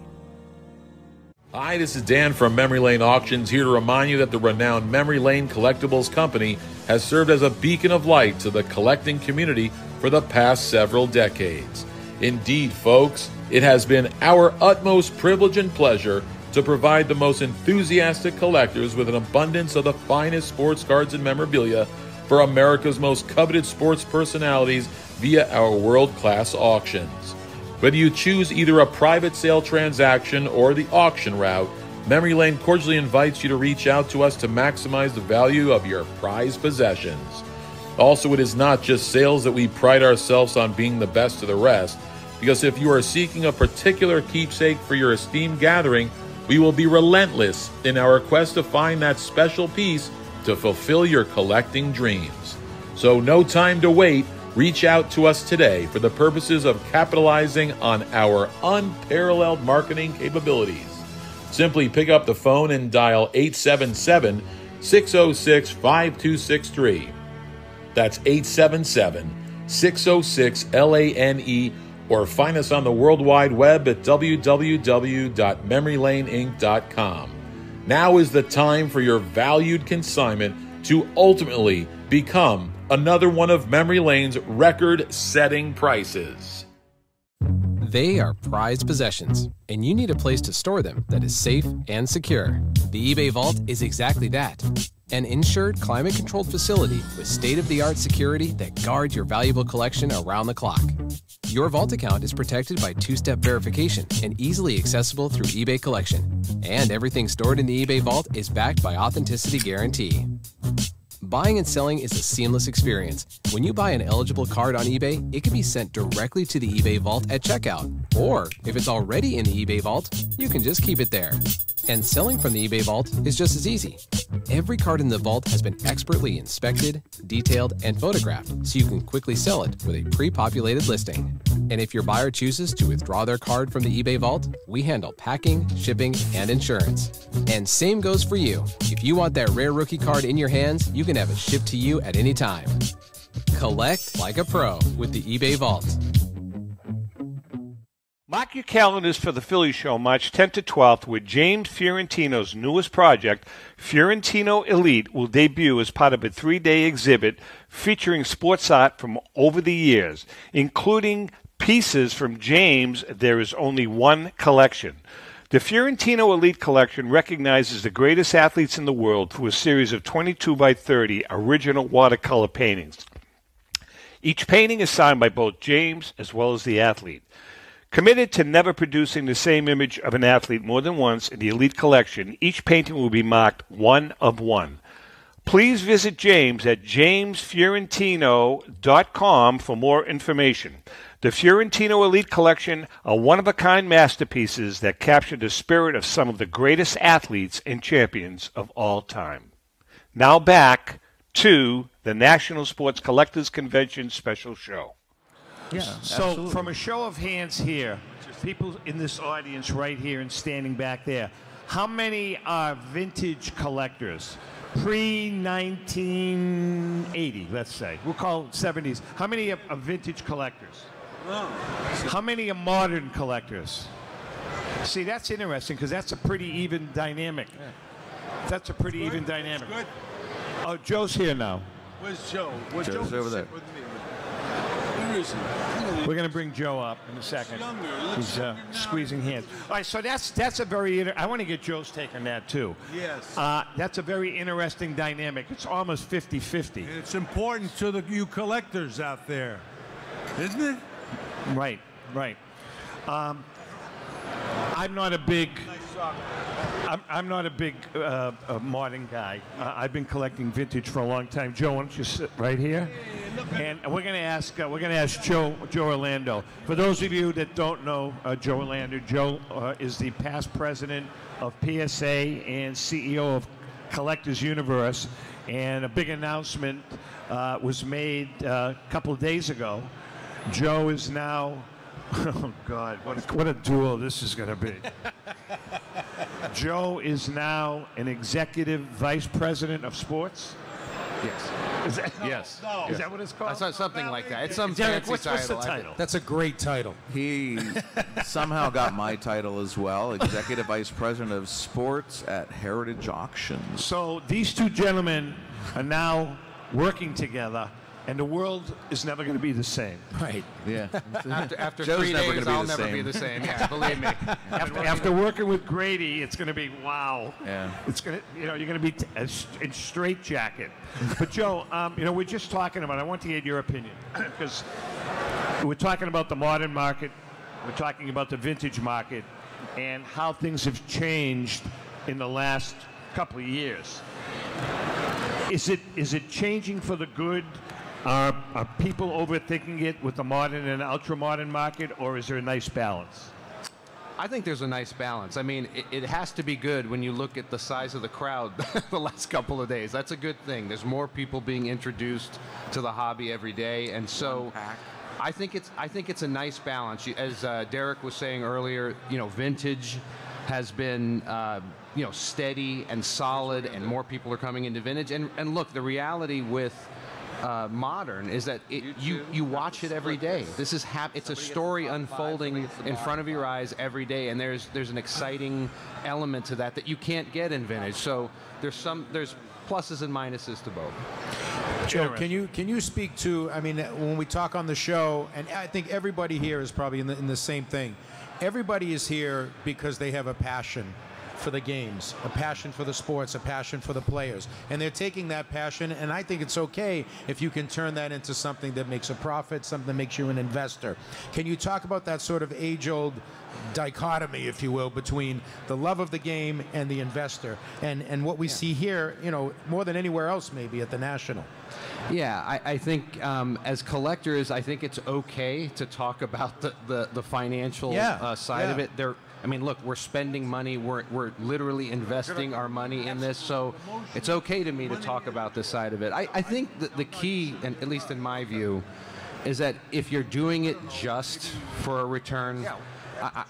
Hi, this is Dan from Memory Lane Auctions, here to remind you that the renowned Memory Lane Collectibles Company has served as a beacon of light to the collecting community for the past several decades. Indeed, folks, it has been our utmost privilege and pleasure to provide the most enthusiastic collectors with an abundance of the finest sports cards and memorabilia for America's most coveted sports personalities via our world-class auctions. Whether you choose either a private sale transaction or the auction route, Memory Lane cordially invites you to reach out to us to maximize the value of your prized possessions. Also, it is not just sales that we pride ourselves on being the best of the rest, because if you are seeking a particular keepsake for your esteemed gathering, we will be relentless in our quest to find that special piece to fulfill your collecting dreams. So no time to wait. Reach out to us today for the purposes of capitalizing on our unparalleled marketing capabilities. Simply pick up the phone and dial 877-606-5263. That's 877-606-LANE, or find us on the World Wide Web at www.memorylaneinc.com. Now is the time for your valued consignment to ultimately become another one of Memory Lane's record-setting prices. They are prized possessions, and you need a place to store them that is safe and secure. The eBay Vault is exactly that. An insured, climate-controlled facility with state-of-the-art security that guards your valuable collection around the clock. Your vault account is protected by two-step verification and easily accessible through eBay Collection. And everything stored in the eBay Vault is backed by Authenticity Guarantee. Buying and selling is a seamless experience. When you buy an eligible card on eBay, it can be sent directly to the eBay Vault at checkout. Or, if it's already in the eBay Vault, you can just keep it there. And selling from the eBay Vault is just as easy. Every card in the vault has been expertly inspected, detailed, and photographed, so you can quickly sell it with a pre-populated listing. And if your buyer chooses to withdraw their card from the eBay Vault, we handle packing, shipping, and insurance. And same goes for you. If you want that rare rookie card in your hands, you can have it shipped to you at any time. Collect like a pro with the eBay Vault. Mark your calendars for the Philly Show, March 10th to 12th, where James Fiorentino's newest project, Fiorentino Elite, will debut as part of a 3-day exhibit featuring sports art from over the years, including pieces from James' There Is Only One collection. The Fiorentino Elite collection recognizes the greatest athletes in the world through a series of 22 by 30 original watercolor paintings. Each painting is signed by both James as well as the athlete. Committed to never producing the same image of an athlete more than once in the Elite Collection, each painting will be marked 1 of 1. Please visit James at jamesfiorentino.com for more information. The Fiorentino Elite Collection are one-of-a-kind masterpieces that capture the spirit of some of the greatest athletes and champions of all time. Now back to the National Sports Collectors Convention special show. Yeah, so absolutely. from a show of hands here, people in this audience right here and standing back there, how many are vintage collectors? Pre-1980, let's say. We'll call it 70s. How many are vintage collectors? How many are modern collectors? See, that's interesting because that's a pretty even dynamic. That's a pretty even dynamic. Good. Oh, Joe's here now. Where's Joe? Joe's over there. We're going to bring Joe up in a second. He's squeezing hands. All right, so that's a very I want to get Joe's take on that too. Yes. That's a very interesting dynamic. It's almost 50-50. It's important to you collectors out there, isn't it? Right, right. I'm not a big modern guy. I've been collecting vintage for a long time. Joe, why don't you sit right here? And we're going to ask Joe Orlando. For those of you that don't know Joe Orlando, Joe is the past president of PSA and CEO of Collectors Universe. And a big announcement was made a couple of days ago. Joe is now, oh God, what a duel this is going to be. Joe is now an executive vice president of sports. Yes. Is that, yes. No. Is that what it's called? Something like that. It's some Derek, fancy what's the title. title? That's a great title. He somehow got my title as well, Executive Vice President of Sports at Heritage Auctions. So these two gentlemen are now working together, and the world is never going to be the same. Right. Yeah. After Joe's 3 never days, gonna be I'll the never same. be the same. Yeah, believe me. After working with Grady, it's going to be wow. Yeah. It's going to, you're going to be in straight jacket. But Joe, we're just talking about. I want to get your opinion because we're talking about the modern market, we're talking about the vintage market, and how things have changed in the last couple of years. Is it changing for the good? Are people overthinking it with the modern and ultra-modern market, or is there a nice balance? I think there's a nice balance. I mean, it has to be good when you look at the size of the crowd the last couple of days. That's a good thing. There's more people being introduced to the hobby every day, and so I think it's a nice balance. As Derek was saying earlier, vintage has been steady and solid, and more people are coming into vintage. And look, the reality with modern is that you watch it every day. This is it's a story unfolding in front of your eyes every day, and there's an exciting element to that you can't get in vintage. So there's pluses and minuses to both. Joe, can you speak to? I mean, when we talk on the show, and I think everybody here is probably in the same thing. Everybody is here because they have a passion for the games, a passion for the sports, a passion for the players. And they're taking that passion, and I think it's okay if you can turn that into something that makes a profit, something that makes you an investor. Can you talk about that sort of age-old dichotomy, if you will, between the love of the game and the investor, and what we see here, you know, more than anywhere else maybe at the National? Yeah, I think as collectors, I think it's okay to talk about the financial side of it. I mean, look, we're spending money. We're literally investing our money in this, so it's okay to me to talk about this side of it. I think that the key, and at least in my view, is that if you're doing it just for a return,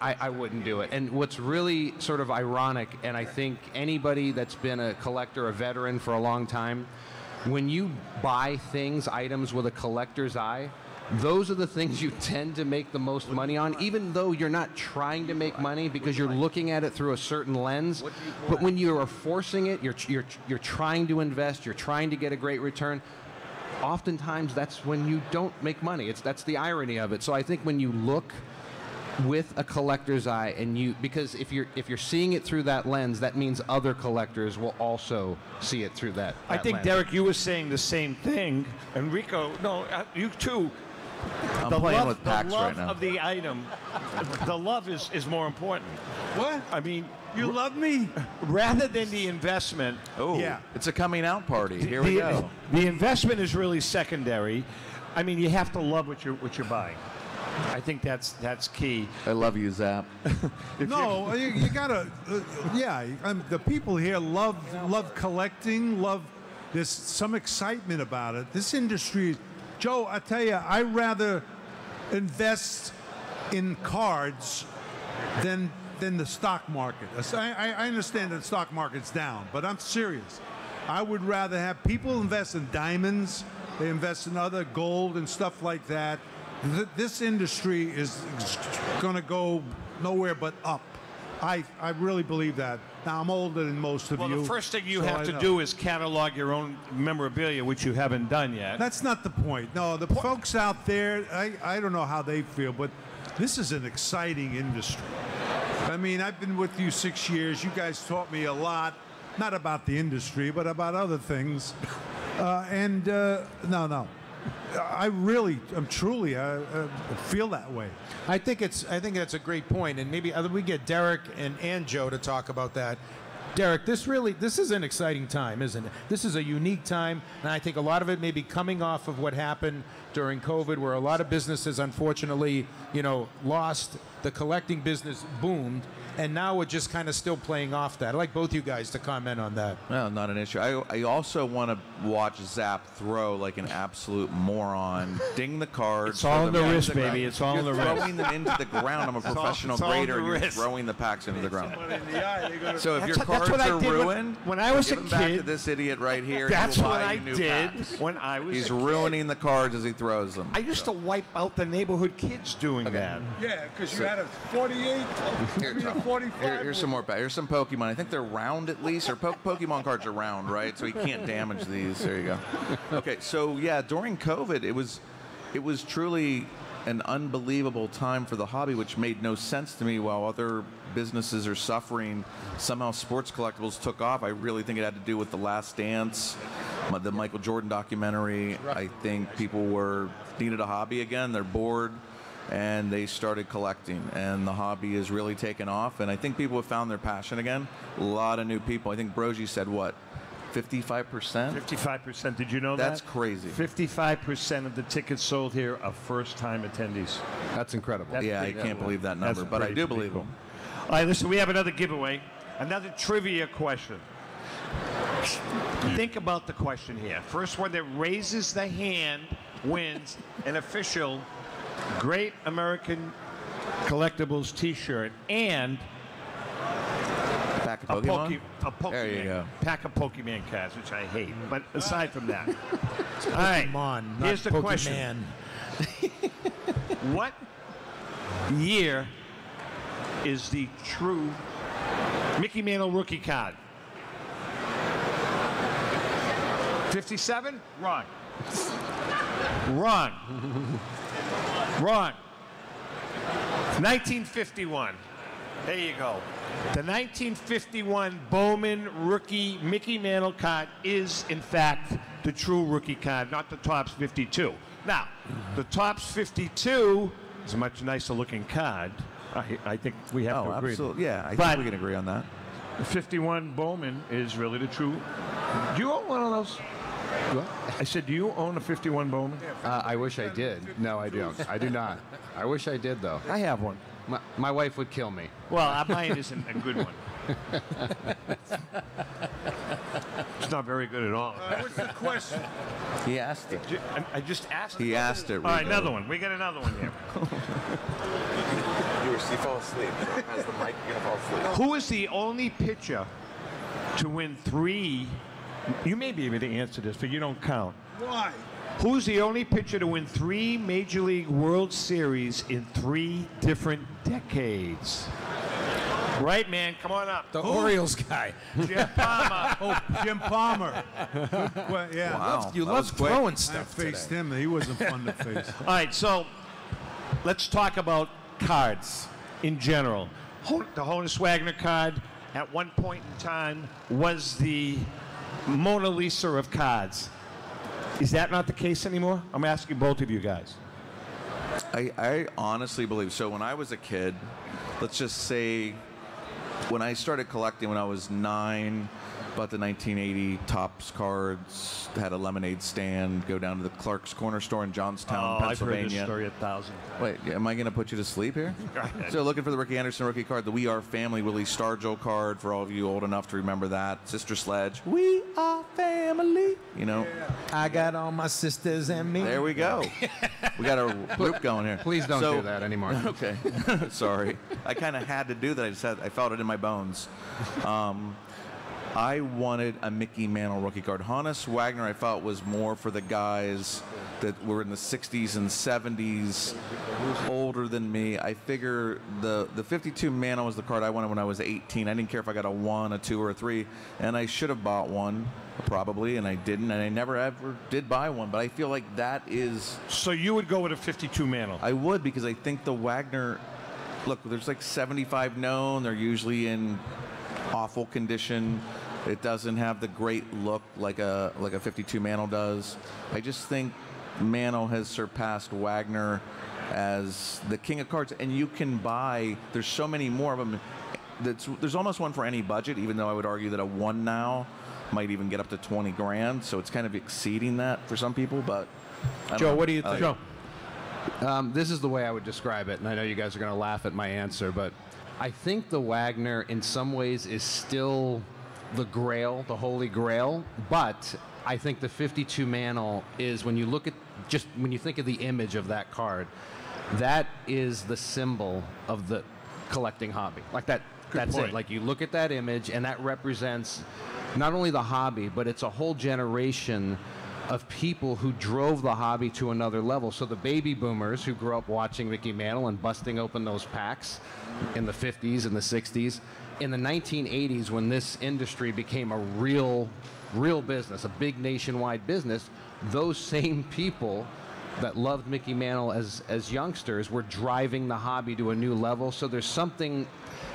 I wouldn't do it. And what's really sort of ironic, and I think anybody that's been a collector, a veteran for a long time, when you buy things, items with a collector's eye, those are the things you tend to make the most money on, even though you're not trying to make money because you're looking at it through a certain lens. But when you are forcing it, you're trying to invest, you're trying to get a great return. Oftentimes, that's when you don't make money. That's the irony of it. So I think when you look with a collector's eye, because if you're seeing it through that lens, that means other collectors will also see it through that. I think, lens. Derek, you were saying the same thing, and Rico, no, you too. I'm playing with packs right now. The love of the item, the love is more important. What? I mean, you love me rather than the investment. Oh, yeah, it's a coming out party. Here we go. The investment is really secondary. I mean, you have to love what you're buying. I think that's key. I love you, Zap. No, you gotta. The people here love collecting. There's some excitement about it. This industry, Joe, I tell you, I rather invest in cards than the stock market. I understand that the stock market's down, but I'm serious. I would rather have people invest in diamonds. They invest in other gold and stuff like that. This industry is going to go nowhere but up. I really believe that. Now, I'm older than most of you. Well, the first thing you have to do is catalog your own memorabilia, which you haven't done yet. That's not the point. No, the folks out there, I don't know how they feel, but this is an exciting industry. I mean, I've been with you 6 years. You guys taught me a lot, not about the industry, but about other things. No. I truly feel that way. I think that's a great point, and maybe we get Derek and Joe to talk about that. Derek, this is an exciting time, isn't it? This is a unique time, and I think a lot of it may be coming off of what happened during COVID, where a lot of businesses, unfortunately, lost. The collecting business boomed, and now we're just kind of still playing off that. I'd like both you guys to comment on that. No, not an issue. I also want to watch Zap throw like an absolute moron, ding the cards. It's all in the wrist, baby. It's all in the wrist. You're throwing them into the ground. I'm a professional grader. You're throwing the packs into the ground. So if your cards are ruined, when I was a give kid, them back to this idiot right here. That's what I did when I was. He's ruining the cards as he throws them. I used to wipe out the neighborhood kids doing that. Yeah, because you had a 48, a 45. Here's some more. Here's some Pokemon. I think they're round at least, or Pokemon cards are round, right? So you can't damage these. There you go. Okay, so yeah, during COVID, it was truly an unbelievable time for the hobby, which made no sense to me. While other businesses are suffering, somehow sports collectibles took off. I really think it had to do with The Last Dance, the Michael Jordan documentary. I think people needed a hobby again. They're bored, and they started collecting, and the hobby has really taken off, and I think people have found their passion again. A lot of new people. I think Broggi said, what, 55%? 55%. Did you know that? That's crazy. 55% of the tickets sold here are first-time attendees. That's incredible. I can't believe that number, but I do believe them. All right, listen, we have another giveaway, another trivia question. Think about the question here. First one that raises the hand wins an official Great American Collectibles T-shirt and pack of Pokemon? A Pokemon. There you go. Pack of Pokemon cards, which I hate. But aside from that, all right. Pokemon, here's the Pokemon. question: what year is the true Mickey Mantle rookie card? 57? Wrong. Wrong. 1951. There you go. The 1951 Bowman rookie Mickey Mantle card is, in fact, the true rookie card, not the Topps 52. Now, the Topps 52 is a much nicer looking card. I think we have to agree. Absolutely. Yeah, I think we can agree on that. The 51 Bowman is really the true. Do you own one of those? What? I said, do you own a 51 Bowman? I wish I did. No, I don't. I do not. I wish I did, though. I have one. My wife would kill me. Well, mine isn't a good one. It's not very good at all. What's the question? He asked it. I just asked it. He asked it. All right, another one. We got another one here. You fall asleep. Has the mic, you're going to fall asleep. Who is the only pitcher to win 3? You may be able to answer this, but you don't count. Why? Who's the only pitcher to win 3 Major League World Series in 3 different decades? Right, man. Come on up. The Orioles guy. Jim Palmer. Oh, Jim Palmer. Well, yeah. Wow. You love throwing stuff I faced today. him. He wasn't fun to face. All right, so let's talk about cards in general. The Honus Wagner card at one point in time was the Mona Lisa of cards. Is that not the case anymore? I'm asking both of you guys. I honestly believe so. When I was a kid, let's just say when I started collecting when I was 9, bought the 1980 Topps cards, had a lemonade stand, go down to the Clark's Corner Store in Johnstown, Pennsylvania. I've heard this story 1,000 times. Wait, am I going to put you to sleep here? So looking for the Ricky Anderson rookie card, the We Are Family Willie Stargell card, for all of you old enough to remember that. Sister Sledge, We Are Family. You know. Yeah. I got all my sisters and me. There we go. We got a group going here. Please don't do that anymore. Okay. Sorry. I kind of had to do that. I felt it in my bones. I wanted a Mickey Mantle rookie card. Honus Wagner, I felt, was more for the guys that were in the 60s and 70s, older than me. I figure the 52 Mantle was the card I wanted when I was 18. I didn't care if I got a 1, a 2, or a 3, and I should have bought one, probably, and I didn't, and I never ever did buy one, but I feel like that is... So you would go with a 52 Mantle? I would, because I think the Wagner... Look, there's like 75 known. They're usually in awful condition. It doesn't have the great look like a 52 Mantle does. I just think Mantle has surpassed Wagner as the king of cards, and you can buy. There's so many more of them. There's almost one for any budget. Even though I would argue that a 1 now might even get up to 20 grand. So it's kind of exceeding that for some people. But Joe, what do you think? Joe. This is the way I would describe it, and I know you guys are going to laugh at my answer, but I think the Wagner in some ways is still the grail, the holy grail, but I think the 52 Mantle is, when you look at, just when you think of the image of that card, that is the symbol of the collecting hobby. Like that's it. Like you look at that image and that represents not only the hobby, but it's a whole generation of people who drove the hobby to another level. So the baby boomers who grew up watching Mickey Mantle and busting open those packs in the 50s and the 60s, in the 1980s, when this industry became a real business, a big nationwide business, those same people that loved Mickey Mantle as youngsters were driving the hobby to a new level. So there's something,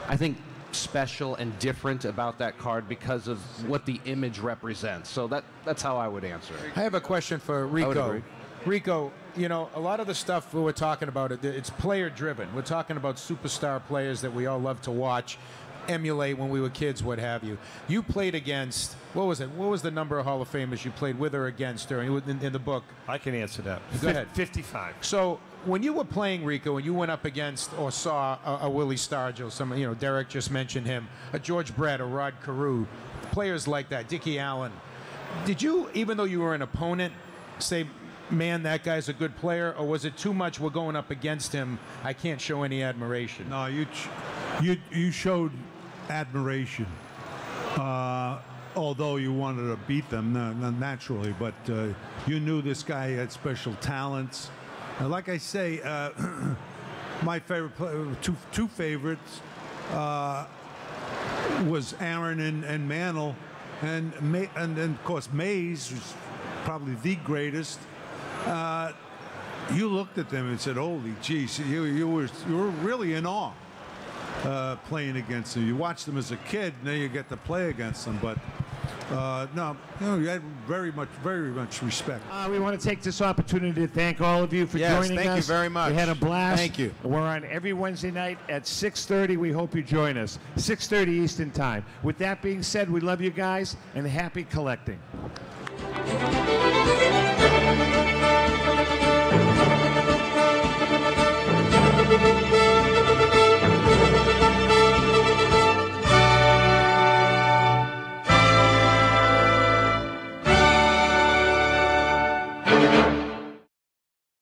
I think, special and different about that card because of what the image represents. So that's how I would answer it. I have a question for Rico. Rico, you know, a lot of the stuff we were talking about, it's player driven. We're talking about superstar players that we all love to watch, emulate when we were kids, what have you. You played against, what was it? What was the number of Hall of Famers you played with or against in the book? I can answer that. Go ahead. 55. So when you were playing, Rico, and you went up against or saw a Willie Stargell, Derek just mentioned him, a George Brett, a Rod Carew, players like that, Dickie Allen, did you, even though you were an opponent, say, man, that guy's a good player, or was it too much, we're going up against him, I can't show any admiration? No, you showed admiration, although you wanted to beat them naturally, but you knew this guy had special talents. Like I say, my favorite player, two favorites was Aaron and Mantle, and of course Mays was probably the greatest. You looked at them and said, "Holy jeez!" You were really in awe. playing against them. You watch them as a kid, and then you get to play against them. But no, you had very much respect. We want to take this opportunity to thank all of you for Yes, joining us. thank you very much. We had a blast. Thank you. We're on every Wednesday night at 6:30. We hope you join us. 6:30 Eastern Time. With that being said, we love you guys and happy collecting.